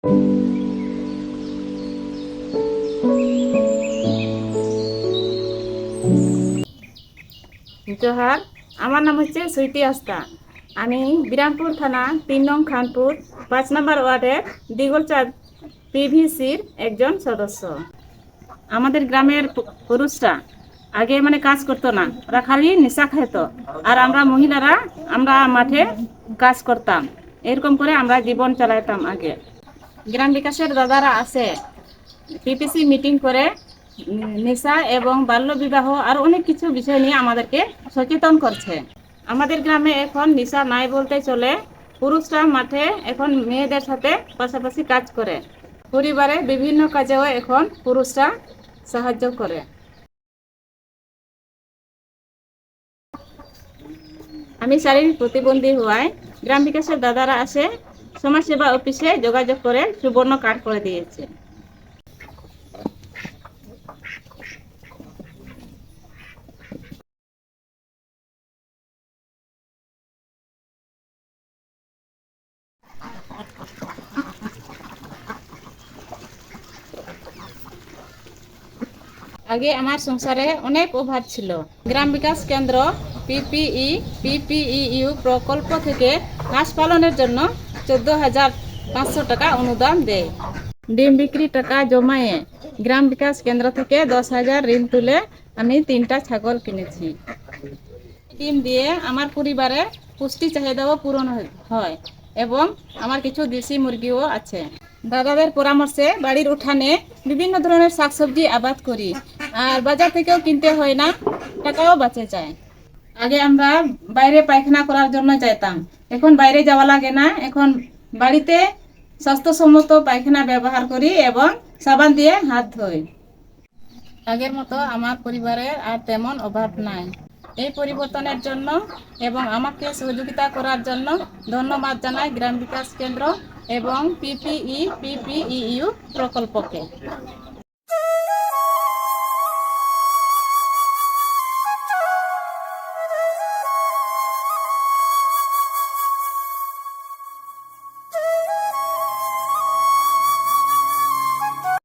জোহার, আমার নাম হচ্ছে সুইটি আস্তা। আমি বিরামপুর থানা ৩ নং খানপুর ৫ নম্বর ওয়ার্ডের দিগলচাঁদ পিভিসির একজন সদস্য। আমাদের গ্রামের পুরুষরা আগে কাজ করতো না, ওরা খালি নেশা খেত, আর আমরা মহিলারা আমরা মাঠে কাজ করতাম। এরকম করে আমরা জীবন চালাইতাম। আগে গ্রাম বিকাশের দাদারা আসে, পিপিসি মিটিং করে নেশা এবং বাল্য বিবাহ আর অনেক কিছু বিষয় নিয়ে আমাদেরকে সচেতন করছে। আমাদের গ্রামে এখন নেশা নাই বলতে চলে। পুরুষরা মাঠে এখন মেয়েদের সাথে পাশাপাশি কাজ করে। পরিবারে বিভিন্ন কাজেও এখন পুরুষরা সাহায্য করে। আমি শারীরিক প্রতিবন্ধী হওয়ায় গ্রাম বিকাশের দাদারা আসে, সমাজসেবা অফিসে যোগাযোগ করে সুবর্ণ কার্ড করে দিয়েছে। আগে আমার সংসারে অনেক অভাব ছিল। গ্রাম বিকাশ কেন্দ্র পিপিইউ প্রকল্প থেকে হাঁস পালনের জন্য 14,500 টাকা অনুদান দেয়। ডিম বিক্রি টাকা জমায়ে গ্রাম বিকাশ কেন্দ্র থেকে 10,000 ঋণ তুলে আমি 3টা ছাগল কিনেছি। ডিম দিয়ে আমার পরিবারের পুষ্টি চাহিদাও পূরণ হয় এবং আমার কিছু দেশি মুরগিও আছে। দাদাদের পরামর্শে বাড়ির উঠানে বিভিন্ন ধরনের শাকসবজি আবাদ করি, আর বাজার থেকেও কিনতে হয় না, টাকাও বাঁচে যায়। আগে আমরা বাইরে পায়খানা করার জন্য যেতাম, এখন বাইরে যাওয়া লাগে না। এখন বাড়িতে স্বাস্থ্যসম্মত পায়খানা ব্যবহার করি এবং সাবান দিয়ে হাত ধুই। আগের মতো আমার পরিবারে আর তেমন অভাব নাই। এই পরিবর্তনের জন্য এবং আমাকে সহযোগিতা করার জন্য ধন্যবাদ জানাই গ্রাম বিকাশ কেন্দ্র এবং পিপিইউ প্রকল্পকে।